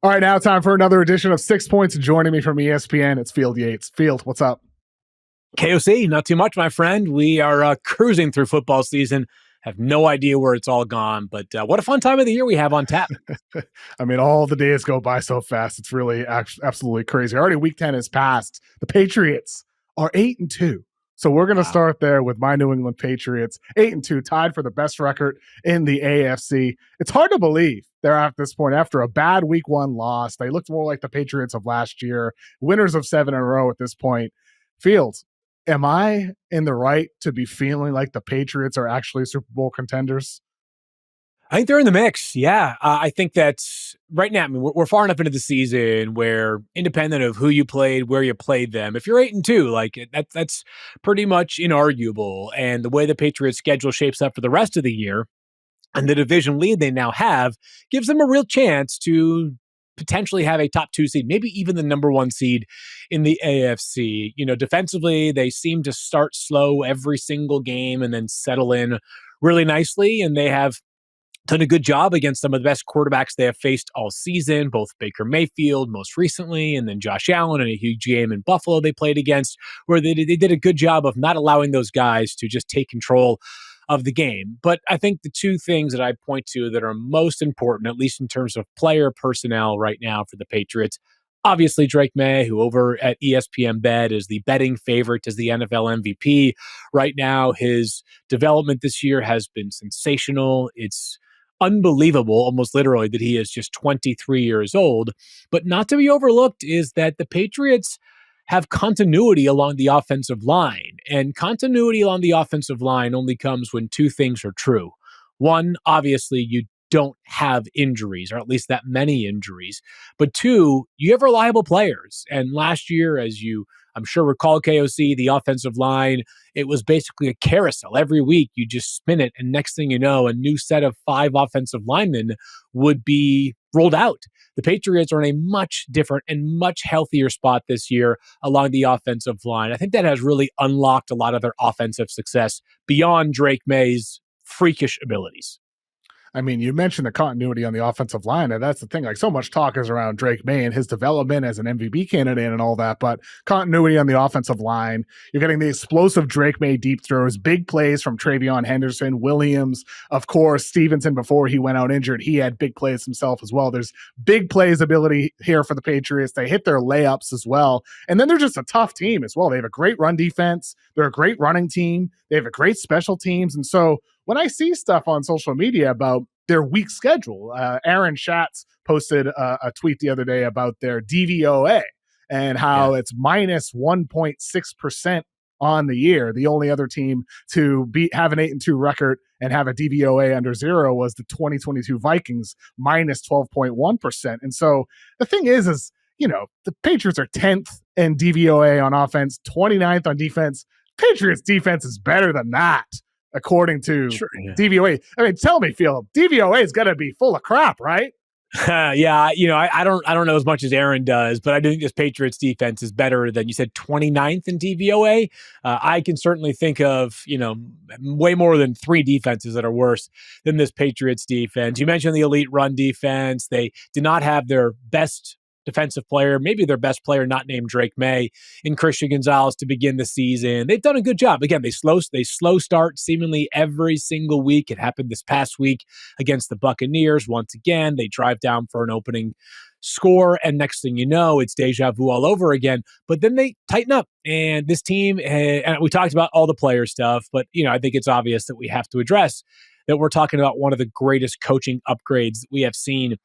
All right, now time for another edition of 6 Points. Joining me from ESPN, it's Field Yates. Field, what's up? KOC, not too much, my friend. We are cruising through football season. Have no idea where it's all gone, but what a fun time of the year we have on tap. I mean, all the days go by so fast. It's really absolutely crazy. Already week 10 has passed. The Patriots are 8-2. So we're going to start there with my New England Patriots, 8-2, tied for the best record in the AFC. It's hard to believe they're at this point after a bad week 1 loss. They looked more like the Patriots of last year, winners of 7 in a row at this point. Fields, am I in the right to be feeling like the Patriots are actually Super Bowl contenders? I think they're in the mix. Yeah. I think that's right now. I mean, we're far enough into the season where independent of who you played, where you played them, if you're 8-2, like that's pretty much inarguable. And the way the Patriots schedule shapes up for the rest of the year and the division lead they now have gives them a real chance to potentially have a top 2 seed, maybe even the number 1 seed in the AFC. You know, defensively, they seem to start slow every single game and then settle in really nicely. And they have done a good job against some of the best quarterbacks they have faced all season, both Baker Mayfield most recently, and then Josh Allen in a huge game in Buffalo they played against, where they did a good job of not allowing those guys to just take control of the game. But I think the 2 things that I point to that are most important, at least in terms of player personnel right now for the Patriots, obviously Drake May, who over at ESPN Bet is the betting favorite as the NFL MVP. Right now, his development this year has been sensational. It's unbelievable, almost literally, that he is just 23 years old. But not to be overlooked is that the Patriots have continuity along the offensive line. And continuity along the offensive line only comes when 2 things are true. One, obviously, you don't have injuries, or at least that many injuries. But 2, you have reliable players. And last year, as you, I'm sure, recall, KOC, the offensive line, it was basically a carousel. Every week, you just spin it, and next thing you know, a new set of 5 offensive linemen would be rolled out. The Patriots are in a much different and much healthier spot this year along the offensive line. I think that has really unlocked a lot of their offensive success beyond Drake May's freakish abilities. I mean, you mentioned the continuity on the offensive line, and that's the thing. Like, so much talk is around Drake May and his development as an MVP candidate and all that, but continuity on the offensive line. You're getting the explosive Drake May deep throws, big plays from Travion Henderson, Williams, of course, Stevenson before he went out injured. He had big plays himself as well. There's big plays ability here for the Patriots. They hit their layups as well. And then they're just a tough team as well. They have a great run defense. They're a great running team. They have a great special teams. And so when I see stuff on social media about their week schedule, Aaron Schatz posted a tweet the other day about their DVOA and how it's minus 1.6% on the year. The only other team to have an 8-2 record and have a DVOA under 0 was the 2022 Vikings, minus 12.1%. And so the thing is, you know, the Patriots are 10th in DVOA on offense, 29th on defense. Patriots defense is better than that, according to DVOA. I mean, tell me, Phil, DVOA is going to be full of crap, right? Yeah, you know, I don't know as much as Aaron does, but I do think this Patriots defense is better than, you said, 29th in DVOA. I can certainly think of, you know, way more than 3 defenses that are worse than this Patriots defense. You mentioned the elite run defense. They did not have their best defensive player, maybe their best player, not named Drake May, in Christian Gonzalez to begin the season. They've done a good job. Again, they slow start seemingly every single week. It happened this past week against the Buccaneers. Once again, they drive down for an opening score, and next thing you know, it's deja vu all over again. But then they tighten up, and this team, and we talked about all the player stuff, but you know, I think it's obvious that we have to address that we're talking about one of the greatest coaching upgrades that we have seen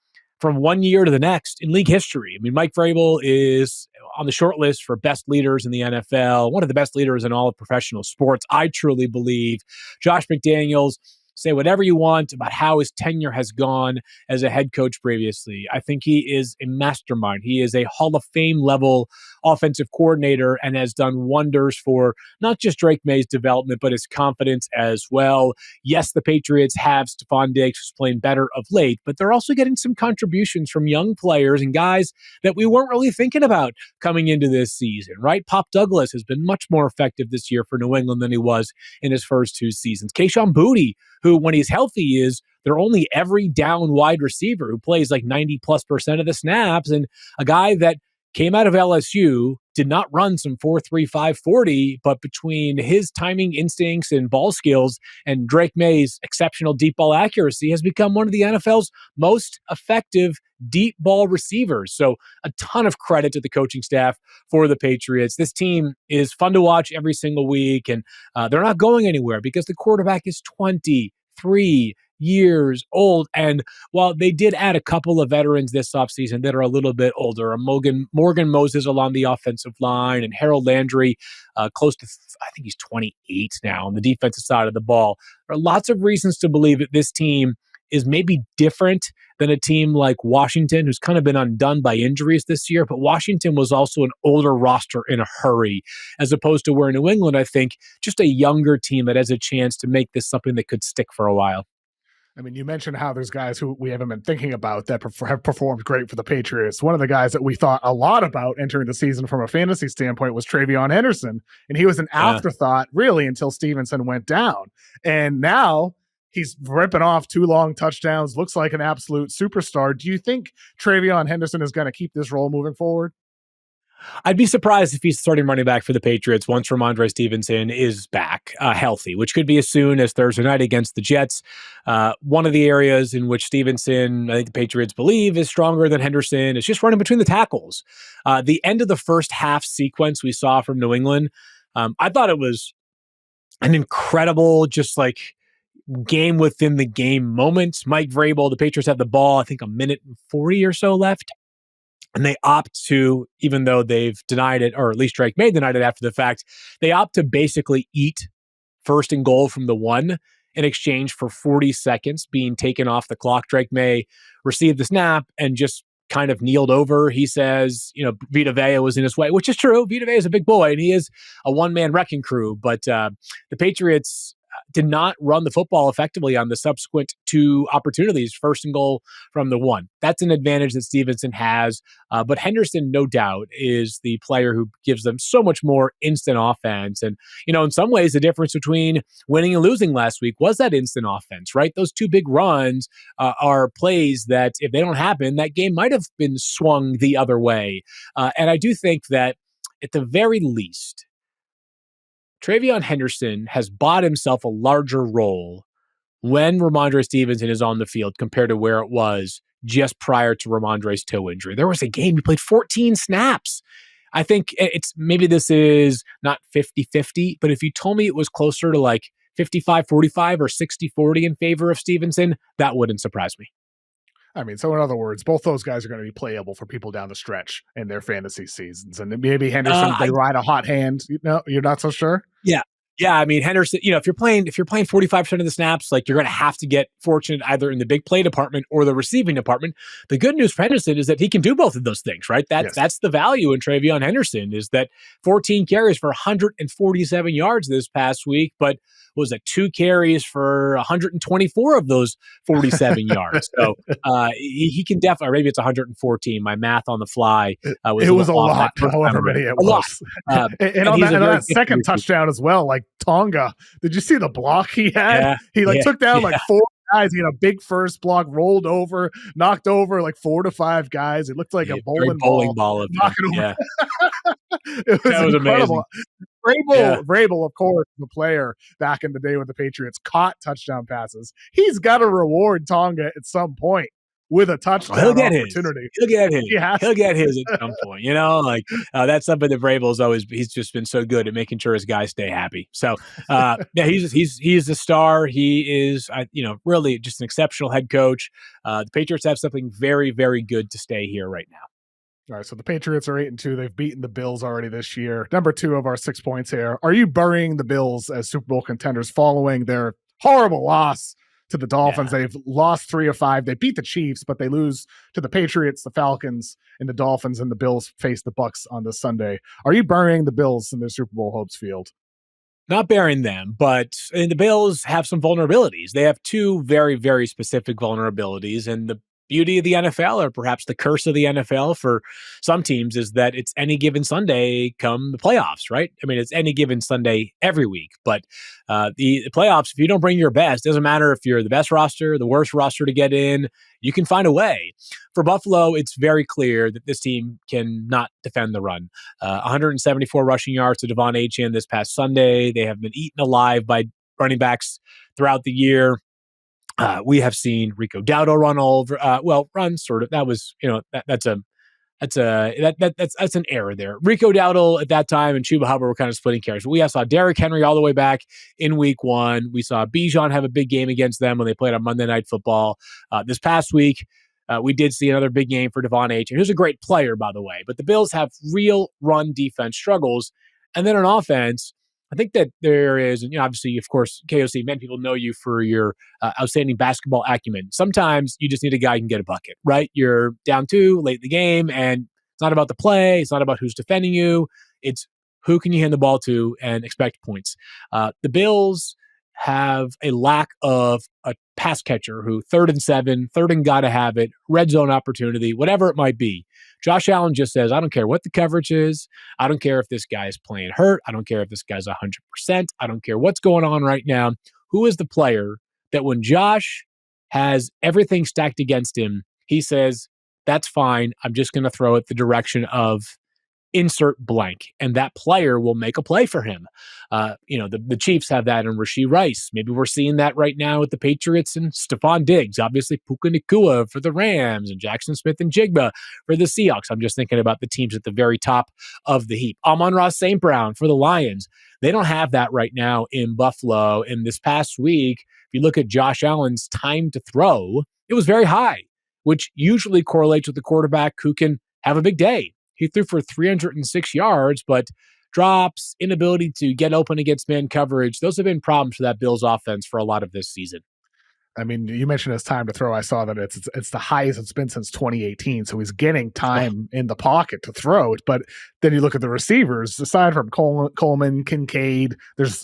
from one year to the next in league history. I mean, Mike Vrabel is on the short list for best leaders in the NFL, one of the best leaders in all of professional sports, I truly believe. Josh McDaniels, say whatever you want about how his tenure has gone as a head coach previously. I think he is a mastermind. He is a Hall of Fame level offensive coordinator and has done wonders for not just Drake May's development, but his confidence as well. Yes, the Patriots have Stephon Diggs, who's playing better of late, but they're also getting some contributions from young players and guys that we weren't really thinking about coming into this season, right? Pop Douglas has been much more effective this year for New England than he was in his first two seasons. Kayshon Boutte, who when he's healthy is they're only every down wide receiver who plays like 90+% of the snaps, and a guy that came out of LSU, did not run some 4.35 40, but between his timing instincts and ball skills and Drake May's exceptional deep ball accuracy has become one of the NFL's most effective deep ball receivers. So a ton of credit to the coaching staff for the Patriots. This team is fun to watch every single week, and they're not going anywhere because the quarterback is 23 years old. And while they did add a couple of veterans this offseason that are a little bit older, Morgan Moses along the offensive line and Harold Landry, close to, I think he's 28 now on the defensive side of the ball. There are lots of reasons to believe that this team is maybe different than a team like Washington, who's kind of been undone by injuries this year. But Washington was also an older roster in a hurry, as opposed to where New England, I think, just a younger team that has a chance to make this something that could stick for a while. I mean, you mentioned how there's guys who we haven't been thinking about that have performed great for the Patriots. One of the guys that we thought a lot about entering the season from a fantasy standpoint was TreVeyon Henderson. And he was an afterthought, really, until Stevenson went down. And now he's ripping off 2 long touchdowns, looks like an absolute superstar. Do you think TreVeyon Henderson is going to keep this role moving forward? I'd be surprised if he's starting running back for the Patriots once Ramondre Stevenson is back healthy, which could be as soon as Thursday night against the Jets. One of the areas in which Stevenson, I think the Patriots believe, is stronger than Henderson is just running between the tackles. The end of the first half sequence we saw from New England, I thought it was an incredible, just like game within the game moment. Mike Vrabel, the Patriots have the ball, I think 1:40 or so left. And they opt to, even though they've denied it, or at least Drake May denied it after the fact, they opt to basically eat 1st and goal from the 1 in exchange for 40 seconds being taken off the clock. Drake May received the snap and just kind of kneeled over. He says, Vita Vea was in his way, which is true. Vita Vea is a big boy, and he is a one-man wrecking crew. But the Patriots did not run the football effectively on the subsequent 2 opportunities, 1st and goal from the 1. That's an advantage that Stevenson has. But Henderson, no doubt, is the player who gives them so much more instant offense. And, in some ways, the difference between winning and losing last week was that instant offense, right? Those 2 big runs are plays that if they don't happen, that game might have been swung the other way. And I do think that at the very least, TreVeyon Henderson has bought himself a larger role when Ramondre Stevenson is on the field compared to where it was just prior to Ramondre's toe injury. There was a game he played 14 snaps. I think it's maybe this is not 50-50, but if you told me it was closer to like 55-45 or 60-40 in favor of Stevenson, that wouldn't surprise me. I mean, so in other words, both those guys are going to be playable for people down the stretch in their fantasy seasons. And maybe Henderson, they ride a hot hand. You're not so sure? Yeah. Yeah, I mean, Henderson, if you're playing 45% of the snaps, like you're going to have to get fortunate either in the big play department or the receiving department. The good news for Henderson is that he can do both of those things, right? That's the value in TreVeyon Henderson, is that 14 carries for 147 yards this past week, but was it 2 carries for 124 of those 47 yards. So he can definitely, or maybe it's 114. My math on the fly was a lot, however many it was. And on that second touchdown as well, like Tonga, did you see the block he had? He took down like 4 guys. He had a big first block, rolled over, knocked over like 4 to 5 guys. It looked like a bowling ball of knocking over. It was incredible. Amazing. Vrabel, of course, the player back in the day with the Patriots, caught touchdown passes. He's got to reward Tonga at some point with a touchdown opportunity. He'll get his at some point. That's something that Vrabel's he's just been so good at making sure his guys stay happy. So he's a star. He is really just an exceptional head coach. The Patriots have something very, very good to stay here right now. All right, so the Patriots are 8-2. They've beaten the Bills already this year. Number 2 of our 6 points here. Are you burying the Bills as Super Bowl contenders following their horrible loss to the Dolphins. Yeah. They've lost 3 of 5. They beat the Chiefs, but they lose to the Patriots, the Falcons, and the Dolphins, and the Bills face the Bucs on this Sunday. Are you burying the Bills in their Super Bowl hopes field? Not bearing them, but the Bills have some vulnerabilities. They have two very, very specific vulnerabilities. And the beauty of the NFL, or perhaps the curse of the NFL for some teams, is that it's any given Sunday come the playoffs, right? I mean, it's any given Sunday every week. But the playoffs, if you don't bring your best, doesn't matter if you're the best roster, the worst roster to get in, you can find a way. For Buffalo, it's very clear that this team cannot defend the run. 174 rushing yards to Devon Achane this past Sunday. They have been eaten alive by running backs throughout the year. We have seen Rico Dowdle run all over. Run sort of. That was, that's an error there. Rico Dowdle at that time and Chuba Hubbard were kind of splitting carries. We saw Derrick Henry all the way back in week 1. We saw Bijan have a big game against them when they played on Monday Night Football. This past week, we did see another big game for Devon Achane, who's a great player, by the way. But the Bills have real run defense struggles. And then on offense, I think that there is, and obviously, of course, KOC, many people know you for your outstanding basketball acumen. Sometimes you just need a guy who can get a bucket, right? You're down 2 late in the game, and it's not about the play. It's not about who's defending you. It's who can you hand the ball to and expect points. The Bills have a lack of a pass catcher who 3rd and 7, 3rd and gotta have it, red zone opportunity, whatever it might be. Josh Allen just says, I don't care what the coverage is. I don't care if this guy is playing hurt. I don't care if this guy's 100%. I don't care what's going on right now. Who is the player that when Josh has everything stacked against him, he says, that's fine. I'm just going to throw it the direction of insert blank, and that player will make a play for him. The Chiefs have that in Rashee Rice. Maybe we're seeing that right now with the Patriots and Stephon Diggs. Obviously, Puka Nacua for the Rams and Jackson Smith and Jigba for the Seahawks. I'm just thinking about the teams at the very top of the heap. Amon-Ra St. Brown for the Lions. They don't have that right now in Buffalo. And this past week, if you look at Josh Allen's time to throw, it was very high, which usually correlates with the quarterback who can have a big day. He threw for 306 yards, but drops, inability to get open against man coverage, those have been problems for that Bills offense for a lot of this season. I mean, you mentioned his time to throw. I saw that it's the highest it's been since 2018. So he's getting time in the pocket to throw it. But then you look at the receivers, aside from Coleman, Kincaid,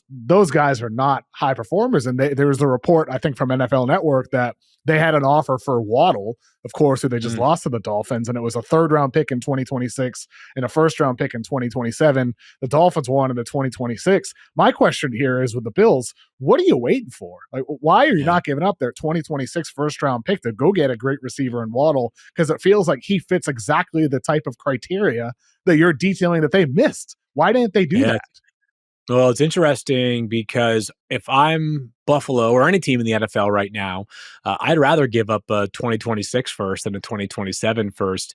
those guys are not high performers. And there was a report, I think, from NFL Network that they had an offer for Waddle, of course, who they just lost to the Dolphins, and it was a 3rd-round pick in 2026 and a 1st-round pick in 2027. The Dolphins wanted the 2026. My question here is with the Bills, what are you waiting for? Like, why are you not giving up their 2026 1st-round pick to go get a great receiver in Waddle? Because it feels like he fits exactly the type of criteria that you're detailing that they missed. Why didn't they do that? Well, it's interesting because if I'm Buffalo or any team in the NFL right now, I'd rather give up a 2026 first than a 2027 first.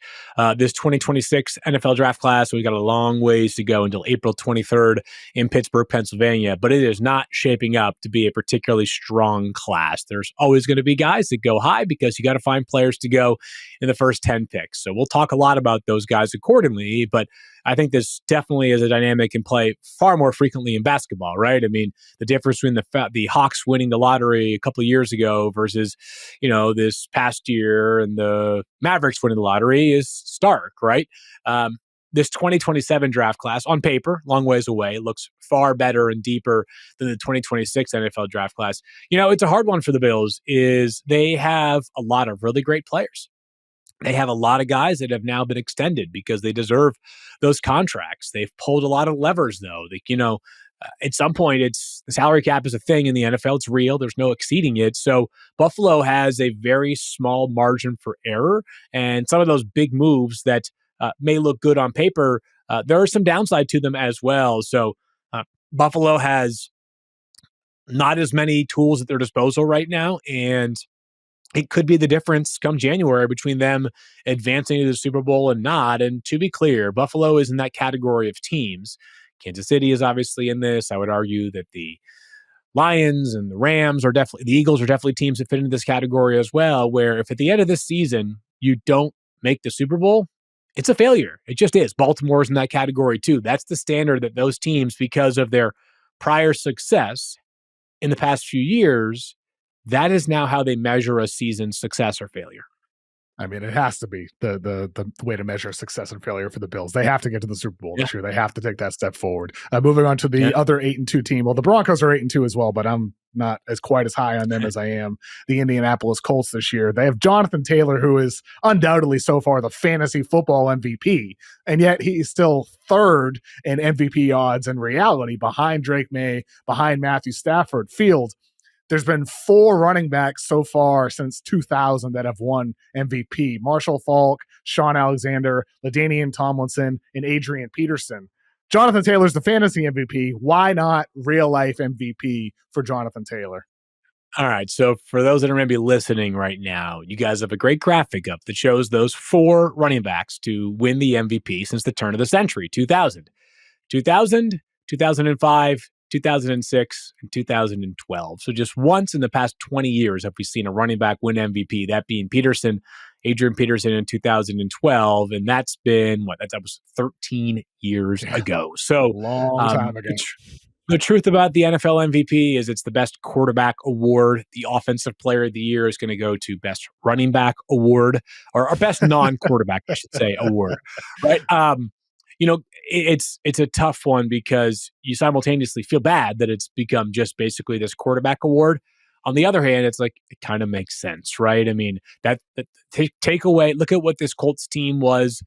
This 2026 NFL draft class, we've got a long ways to go until April 23rd in Pittsburgh, Pennsylvania, but it is not shaping up to be a particularly strong class. There's always going to be guys that go high because you got to find players to go in the first 10 picks. So we'll talk a lot about those guys accordingly, but I think this definitely is a dynamic in play far more frequently in basketball, right? I mean, the difference between the Hawks winning the lottery a couple of years ago versus, this past year and the Mavericks winning the lottery is stark, right? This 2027 draft class on paper, long ways away, looks far better and deeper than the 2026 NFL draft class. It's a hard one for the Bills is they have a lot of really great players. They have a lot of guys that have now been extended because they deserve those contracts. They've pulled a lot of levers, though. At some point, the salary cap is a thing in the NFL. It's real. There's no exceeding it. So Buffalo has a very small margin for error. And some of those big moves that may look good on paper, there are some downside to them as well. So Buffalo has not as many tools at their disposal right now. And it could be the difference come January between them advancing to the Super Bowl and not. And to be clear, Buffalo is in that category of teams. Kansas City is obviously in this. I would argue that the Lions and the Rams the Eagles are definitely teams that fit into this category as well, where if at the end of this season you don't make the Super Bowl, it's a failure. It just is. Baltimore is in that category too. That's the standard that those teams, because of their prior success in the past few years, that is now how they measure a season's success or failure. I mean, it has to be the way to measure success and failure for the Bills. They have to get to the Super Bowl this year. They have to take that step forward. Moving on to the other 8-2 team. Well, the Broncos are 8-2 as well, but I'm not as quite as high on them as I am the Indianapolis Colts this year. They have Jonathan Taylor, who is undoubtedly so far the fantasy football MVP, and yet he's still third in MVP odds in reality behind Drake May, behind Matthew Stafford. Field, there's been 4 running backs so far since 2000 that have won MVP. Marshall Faulk, Sean Alexander, LaDainian Tomlinson, and Adrian Peterson. Jonathan Taylor's the fantasy MVP. Why not real-life MVP for Jonathan Taylor? All right, so for those that are maybe listening right now, you guys have a great graphic up that shows those 4 running backs to win the MVP since the turn of the century, 2000. 2000, 2005, 2006, and 2012. So just once in the past 20 years have we seen a running back win MVP, that being Adrian Peterson in 2012. And that's been, that was 13 years ago. So long time ago. The truth about the NFL MVP is it's the best quarterback award. The offensive player of the year is going to go to best running back award, or best non-quarterback, I should say, award. Right? It's a tough one because you simultaneously feel bad that it's become just basically this quarterback award. On the other hand, it's like, it kind of makes sense, right? I mean, take away, look at what this Colts team was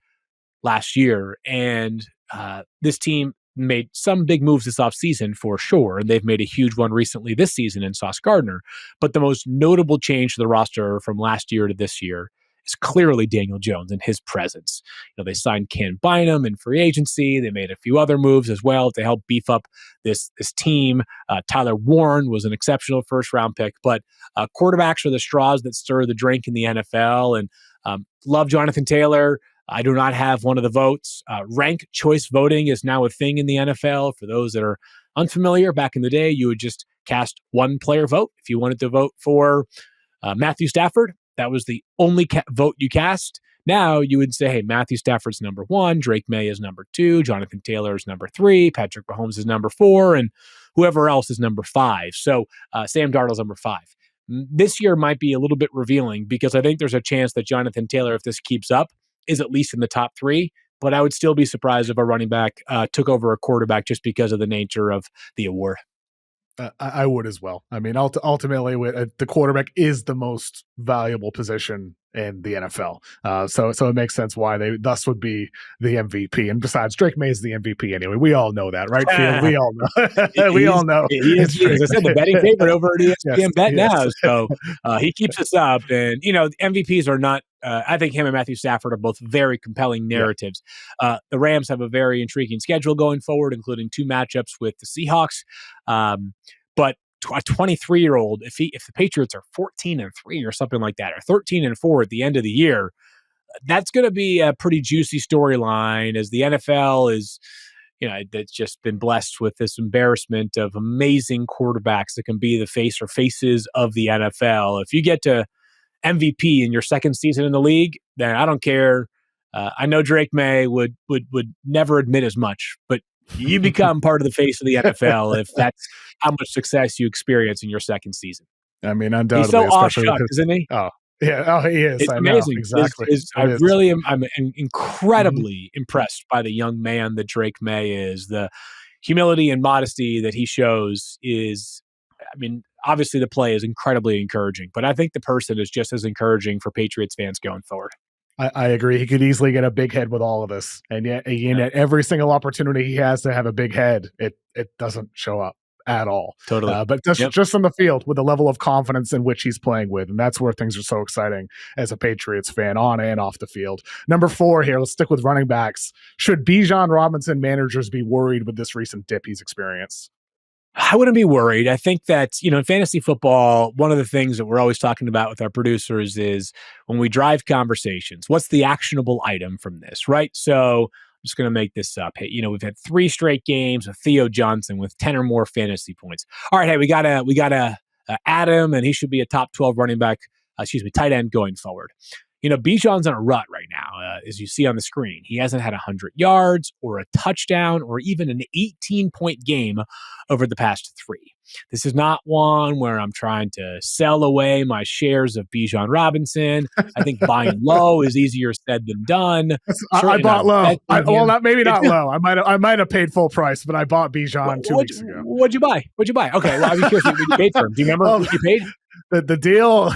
last year. And this team made some big moves this offseason for sure. And they've made a huge one recently this season in Sauce Gardner. But the most notable change to the roster from last year to this year is clearly Daniel Jones and his presence. They signed Ken Bynum in free agency. They made a few other moves as well to help beef up this team. Tyler Warren was an exceptional first-round pick, but quarterbacks are the straws that stir the drink in the NFL. And love Jonathan Taylor. I do not have one of the votes. Rank choice voting is now a thing in the NFL. For those that are unfamiliar, back in the day, you would just cast one player vote. If you wanted to vote for Matthew Stafford, that was the only vote you cast. Now you would say, hey, Matthew Stafford's number 1, Drake May is number 2, Jonathan Taylor is number 3, Patrick Mahomes is number 4, and whoever else is number 5. So Sam Darnold's number 5. This year might be a little bit revealing because I think there's a chance that Jonathan Taylor, if this keeps up, is at least in the top 3. But I would still be surprised if a running back took over a quarterback just because of the nature of the award. I would as well. I mean, ultimately, the quarterback is the most valuable position in the NFL. So it makes sense why they thus would be the MVP. And besides, Drake May is the MVP anyway. We all know that, right, Field? We all know. We all know. He is, as I said, the betting favorite over at ESPN Bet now. So he keeps us up. And, MVPs are not, I think him and Matthew Stafford are both very compelling narratives. The Rams have a very intriguing schedule going forward, including 2 matchups with the Seahawks. But a 23-year-old, if the Patriots are 14-3 or something like that, or 13-4 at the end of the year, that's going to be a pretty juicy storyline as the NFL is, that's just been blessed with this embarrassment of amazing quarterbacks that can be the face or faces of the NFL. If you get to MVP in your second season in the league, then I don't care. I know Drake May would never admit as much, but you become part of the face of the NFL if that's how much success you experience in your second season. I mean, undoubtedly. He's so awestruck, isn't he? Oh, yeah. Oh, he is. It's amazing. Exactly. I'm incredibly impressed by the young man that Drake May is. The humility and modesty that he shows is, obviously the play is incredibly encouraging, but I think the person is just as encouraging for Patriots fans going forward. I agree. He could easily get a big head with all of this. And yet, at every single opportunity he has to have a big head, it doesn't show up at all. Totally. But just on the field with the level of confidence in which he's playing with. And that's where things are so exciting as a Patriots fan, on and off the field. Number 4 here, let's stick with running backs. Should Bijan Robinson managers be worried with this recent dip he's experienced? I wouldn't be worried. I think that, in fantasy football, one of the things that we're always talking about with our producers is when we drive conversations, what's the actionable item from this, right? So I'm just going to make this up. Hey, we've had 3 straight games with Theo Johnson with 10 or more fantasy points. All right, hey, we got to add him, and he should be a top 12 running back, tight end going forward. Bijan's in a rut right now, as you see on the screen. He hasn't had 100 yards or a touchdown or even an 18-point game over the past 3. This is not one where I'm trying to sell away my shares of Bijan Robinson. I think buying low is easier said than done. I bought low. Not low. I might have paid full price, but I bought Bijan 2 weeks ago. What'd you buy? Okay, well, I was curious what you paid for him. Do you remember what you paid? The deal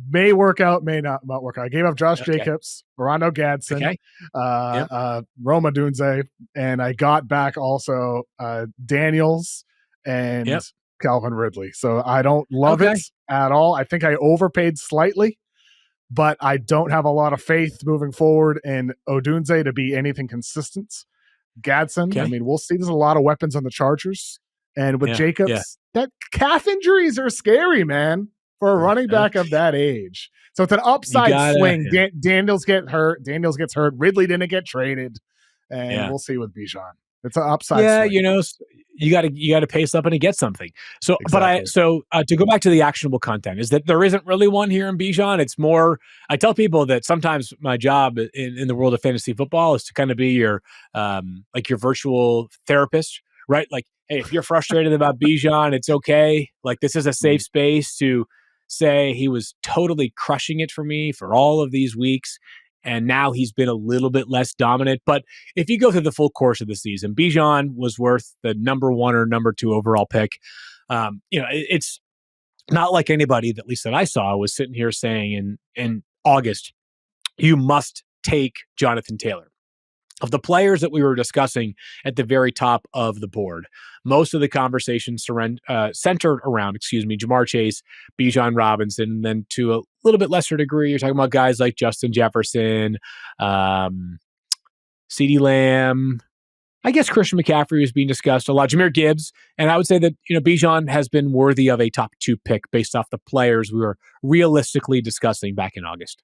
may work out, may not work out. I gave up Josh Jacobs, Rondo Gadsden, Roma Dunze, and I got back also Daniels and Calvin Ridley. So I don't love it at all. I think I overpaid slightly, but I don't have a lot of faith moving forward in Odunze to be anything consistent. Gadsden, I mean, we'll see. There's a lot of weapons on the Chargers. And with Jacobs, that calf injuries are scary, man, for a running back of that age. So it's an upside swing. Daniels gets hurt. Ridley didn't get traded. And we'll see with Bijan. It's an upside swing. You got to pace up and to get something. So, exactly. To go back to the actionable content is that there isn't really one here in Bijan. It's more, I tell people that sometimes my job in the world of fantasy football is to kind of be your virtual therapist, right? Like, hey, if you're frustrated about Bijan, it's okay. Like, this is a safe space to say he was totally crushing it for me for all of these weeks. And now he's been a little bit less dominant. But if you go through the full course of the season, Bijan was worth the number 1 or number 2 overall pick. It's not like anybody, at least that I saw, was sitting here saying in August, you must take Jonathan Taylor. Of the players that we were discussing at the very top of the board, most of the conversation centered around, Jamar Chase, Bijan Robinson, and then to a little bit lesser degree, you're talking about guys like Justin Jefferson, CeeDee Lamb. I guess Christian McCaffrey was being discussed a lot, Jahmyr Gibbs, and I would say that Bijan has been worthy of a top 2 pick based off the players we were realistically discussing back in August.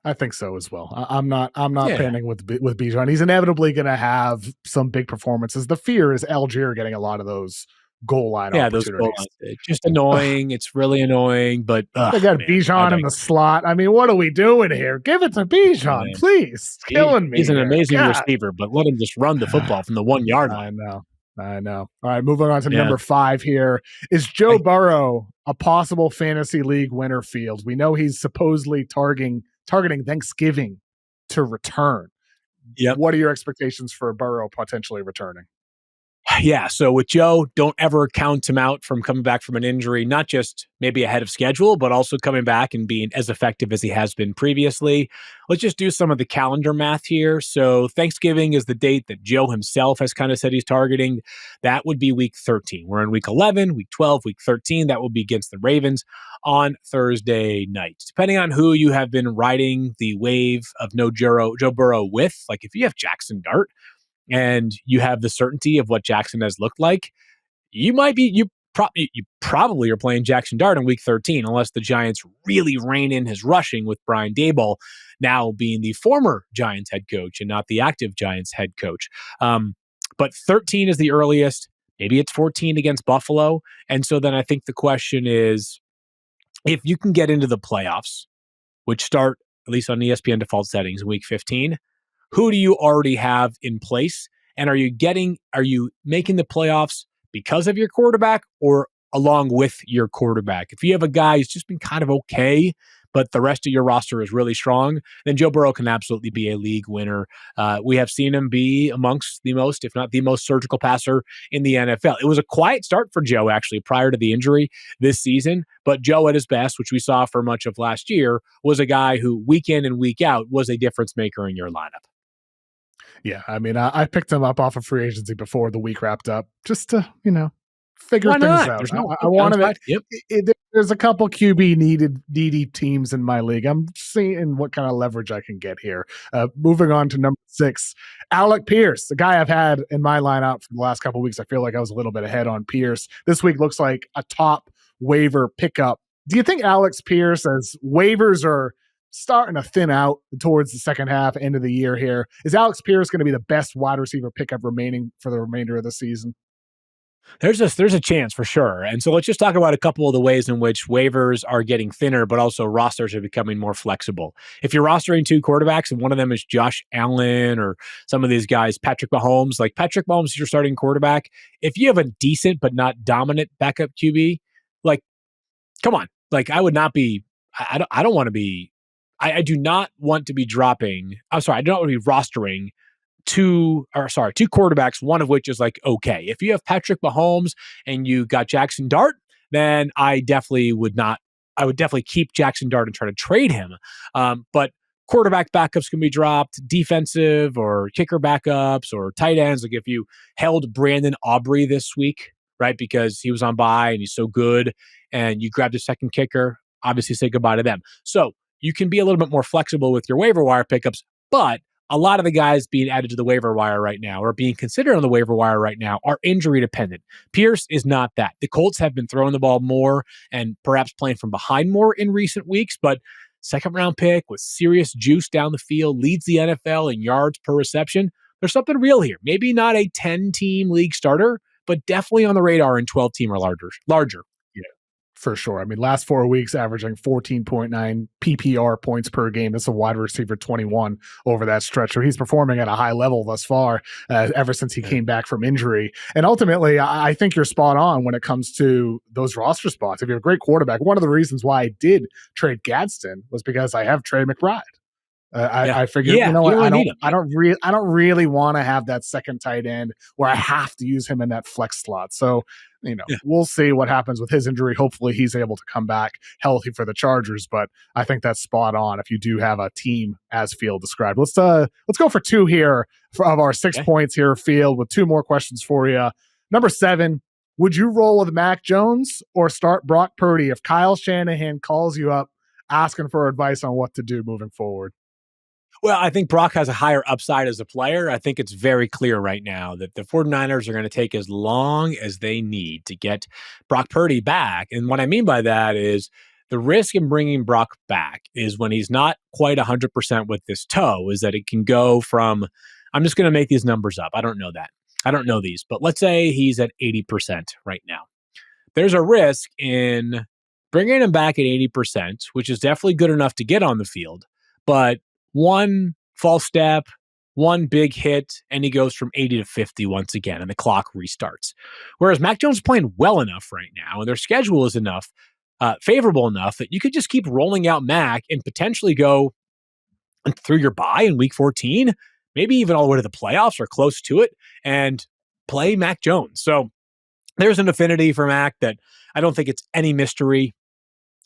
I think so as well. I'm not panning with Bijan. He's inevitably going to have some big performances. The fear is Algier getting a lot of those goal line opportunities. Those goal lines. It's just annoying. It's really annoying. But they got Bijan in the slot. I mean, what are we doing here? Give it to Bijan, please. It's killing me. He's an amazing receiver, but let him just run the football from the 1 yard line. I know. All right, moving on to number 5 here. Is Joe Burrow a possible fantasy league winner field? We know he's supposedly targeting Thanksgiving to return. Yep. What are your expectations for Burrow potentially returning? Yeah, so with Joe, don't ever count him out from coming back from an injury, not just maybe ahead of schedule, but also coming back and being as effective as he has been previously. Let's just do some of the calendar math here. So Thanksgiving is the date that Joe himself has kind of said he's targeting. That would be week 13. We're in week 11, week 12, week 13. That will be against the Ravens on Thursday night. Depending on who you have been riding the wave of Joe Burrow with, like if you have Jackson Dart, and you have the certainty of what Jackson has looked like, you probably are playing Jackson Dart in week 13, unless the Giants really rein in his rushing with Brian Daboll now being the former Giants head coach and not the active Giants head coach. But 13 is the earliest. Maybe it's 14 against Buffalo. And so then I think the question is, if you can get into the playoffs, which start, at least on ESPN default settings, in week 15, who do you already have in place? And are you making the playoffs because of your quarterback or along with your quarterback? If you have a guy who's just been kind of okay, but the rest of your roster is really strong, then Joe Burrow can absolutely be a league winner. We have seen him be amongst the most, if not the most surgical passer in the NFL. It was a quiet start for Joe, actually, prior to the injury this season. But Joe at his best, which we saw for much of last year, was a guy who week in and week out was a difference maker in your lineup. Yeah, I mean, I picked him up off of free agency before the week wrapped up, just to, figure things out. I wanted it. There's a couple QB needy teams in my league. I'm seeing what kind of leverage I can get here. Moving on to number 6, Alec Pierce, the guy I've had in my lineup for the last couple of weeks. I feel like I was a little bit ahead on Pierce. This week looks like a top waiver pickup. Do you think Alex Pierce, as waivers are starting to thin out towards the second half, end of the year here, is Alex Pierce going to be the best wide receiver pickup remaining for the remainder of the season? There's a chance for sure. And so let's just talk about a couple of the ways in which waivers are getting thinner, but also rosters are becoming more flexible. If you're rostering two quarterbacks and one of them is Josh Allen or some of these guys, Patrick Mahomes, like Patrick Mahomes is your starting quarterback. If you have a decent but not dominant backup QB, like, come on. Like, I would not be, I don't want to be, I do not want to be dropping, I'm sorry, I don't want to be rostering two quarterbacks, one of which is like okay. If you have Patrick Mahomes and you got Jackson Dart, then I definitely would not. I would definitely keep Jackson Dart and try to trade him. But quarterback backups can be dropped, defensive or kicker backups or tight ends. Like if you held Brandon Aubrey this week, right, because he was on bye and he's so good, and you grabbed a second kicker, obviously say goodbye to them. So you can be a little bit more flexible with your waiver wire pickups, but a lot of the guys being added to the waiver wire right now or being considered on the waiver wire right now are injury dependent. Pierce is not that. The Colts have been throwing the ball more and perhaps playing from behind more in recent weeks, but second round pick with serious juice down the field, leads the NFL in yards per reception. There's something real here. Maybe not a 10-team league starter, but definitely on the radar in 12-team or larger. For sure. I mean, last 4 weeks, averaging 14.9 PPR points per game. That's a wide receiver 21 over that stretch. So he's performing at a high level thus far, ever since he came back from injury. And ultimately, I think you're spot on when it comes to those roster spots. If you have a great quarterback, one of the reasons why I did trade Gadsden was because I have Trey McBride. I figured, you know what, I don't really want to have that second tight end where I have to use him in that flex slot. So, we'll see what happens with his injury. Hopefully he's able to come back healthy for the Chargers, but I think that's spot on if you do have a team as Field described. Let's go for two here of our 6 points here, Field, with two more questions for you. Number 7, would you roll with Mac Jones or start Brock Purdy if Kyle Shanahan calls you up asking for advice on what to do moving forward? Well, I think Brock has a higher upside as a player. I think it's very clear right now that the 49ers are going to take as long as they need to get Brock Purdy back. And what I mean by that is the risk in bringing Brock back is when he's not quite 100% with this toe, is that it can go from, I'm just going to make these numbers up. I don't know that. I don't know these, but let's say he's at 80% right now. There's a risk in bringing him back at 80%, which is definitely good enough to get on the field, but one false step, one big hit, and he goes from 80 to 50 once again, and the clock restarts. Whereas Mac Jones is playing well enough right now, and their schedule is favorable enough that you could just keep rolling out Mac and potentially go through your bye in week 14, maybe even all the way to the playoffs or close to it, and play Mac Jones. So there's an affinity for Mac that I don't think it's any mystery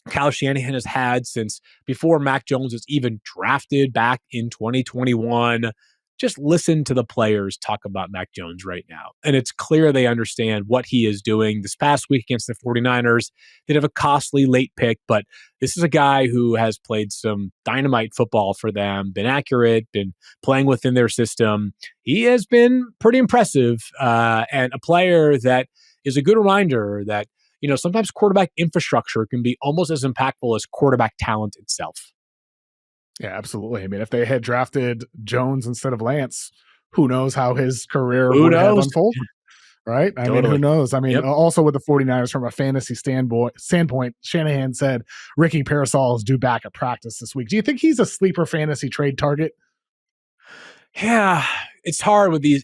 Kyle Shanahan has had since before Mac Jones was even drafted back in 2021. Just listen to the players talk about Mac Jones right now. And it's clear they understand what he is doing. This past week against the 49ers, they have a costly late pick, but this is a guy who has played some dynamite football for them, been accurate, been playing within their system. He has been pretty impressive and a player that is a good reminder that sometimes quarterback infrastructure can be almost as impactful as quarterback talent itself. Yeah, absolutely. I mean, if they had drafted Jones instead of Lance, who knows how his career would have unfolded, right? I mean, who knows? I mean, also with the 49ers from a fantasy standpoint, Shanahan said Ricky Parasol is due back at practice this week. Do you think he's a sleeper fantasy trade target? Yeah, it's hard with these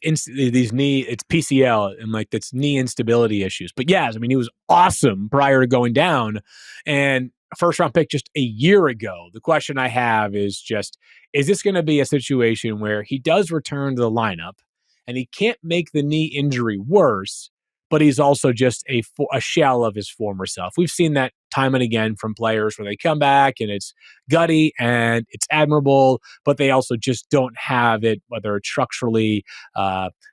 knee, it's PCL and like that's knee instability issues. But yes, I mean, he was awesome prior to going down and a first round pick just a year ago. The question I have is just, is this going to be a situation where he does return to the lineup and he can't make the knee injury worse, but he's also just a shell of his former self? We've seen that time and again from players where they come back and it's gutty and it's admirable, but they also just don't have it, whether it's structurally,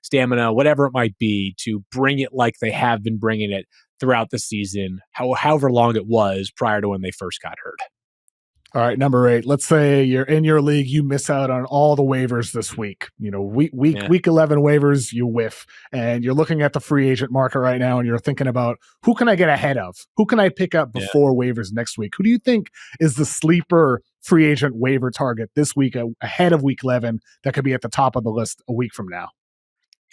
stamina, whatever it might be, to bring it like they have been bringing it throughout the season, however long it was prior to when they first got hurt. All right, number 8. Let's say you're in your league, you miss out on all the waivers this week. Week 11 waivers, you whiff, and you're looking at the free agent market right now, and you're thinking about who can I get ahead of? Who can I pick up before waivers next week? Who do you think is the sleeper free agent waiver target this week ahead of week 11 that could be at the top of the list a week from now?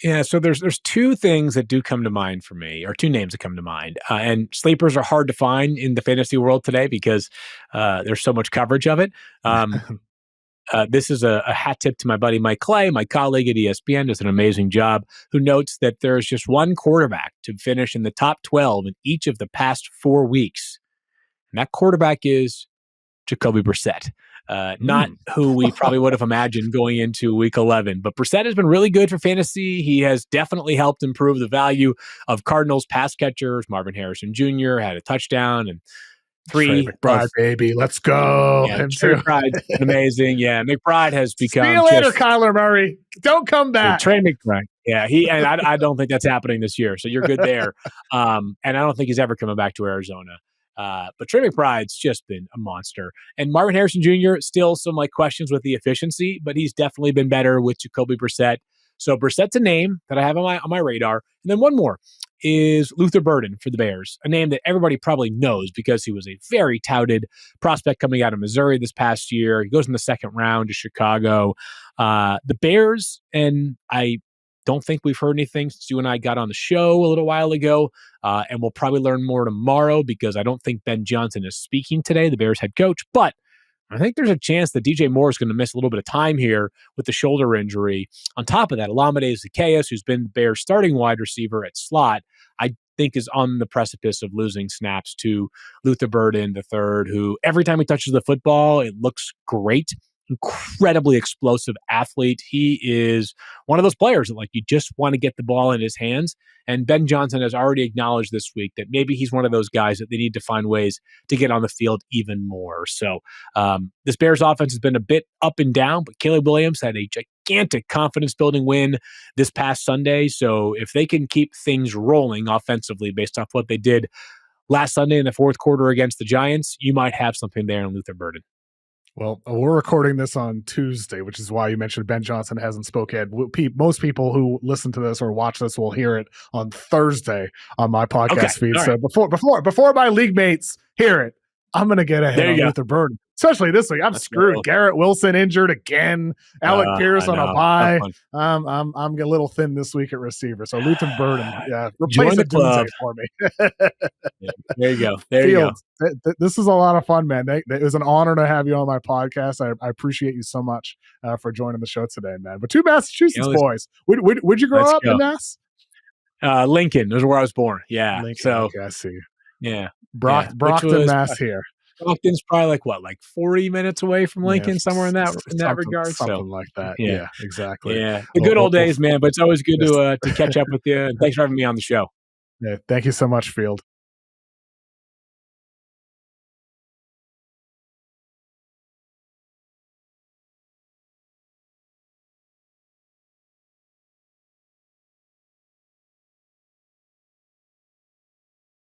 Yeah, so there's two things that do come to mind for me, or two names that come to mind. And sleepers are hard to find in the fantasy world today because there's so much coverage of it. Um, this is a hat tip to my buddy Mike Clay, my colleague at ESPN, does an amazing job, who notes that there's just one quarterback to finish in the top 12 in each of the past 4 weeks. And that quarterback is Jacoby Brissett. Not who we probably would have imagined going into week 11. But Brissett has been really good for fantasy. He has definitely helped improve the value of Cardinals pass catchers. Marvin Harrison Jr. had a touchdown and Trey McBride, baby. Let's go. Yeah, Trey McBride's been amazing. Yeah, McBride has become. See you later, Kyler Murray. Don't come back. Trey McBride. Yeah, I don't think that's happening this year. So you're good there. And I don't think he's ever coming back to Arizona. But Trey McBride's just been a monster. And Marvin Harrison Jr., still some questions with the efficiency, but he's definitely been better with Jacoby Brissett. So Brissett's a name that I have on my radar. And then one more is Luther Burden for the Bears, a name that everybody probably knows because he was a very touted prospect coming out of Missouri this past year. He goes in the second round to Chicago. The Bears, and I don't think we've heard anything since you and I got on the show a little while ago, and we'll probably learn more tomorrow because I don't think Ben Johnson is speaking today, the Bears head coach, but I think there's a chance that DJ Moore is going to miss a little bit of time here with the shoulder injury. On top of that, Olamide Zaccheaus, who's been the Bears' starting wide receiver at slot, I think is on the precipice of losing snaps to Luther Burden III, who every time he touches the football, it looks great. Incredibly explosive athlete. He is one of those players that you just want to get the ball in his hands. And Ben Johnson has already acknowledged this week that maybe he's one of those guys that they need to find ways to get on the field even more. So this Bears offense has been a bit up and down, but Caleb Williams had a gigantic confidence building win this past Sunday. So if they can keep things rolling offensively based off what they did last Sunday in the fourth quarter against the Giants, you might have something there in Luther Burden. Well, we're recording this on Tuesday, which is why you mentioned Ben Johnson hasn't spoken. Most people who listen to this or watch this will hear it on Thursday on my podcast feed. So before my league mates hear it, I'm going to get ahead on Luther Burden, especially this week. I'm screwed. Cool. Garrett Wilson injured again. Alec Pierce on a bye. I'm a little thin this week at receiver. So Luther Burden, replace the club for me. There you go. There you go. This is a lot of fun, man. It was an honor to have you on my podcast. I appreciate you so much for joining the show today, man. But two Massachusetts boys. Would you grow up in Mass? Lincoln. Those is where I was born. Yeah. Lincoln, so okay, I see. Yeah. Brockton, Mass here. Brockton's probably 40 minutes away from Lincoln, somewhere in that regard. Something like that. Yeah, exactly. Yeah. The good old days, man. But it's always good to catch up with you. And thanks for having me on the show. Yeah. Thank you so much, Field.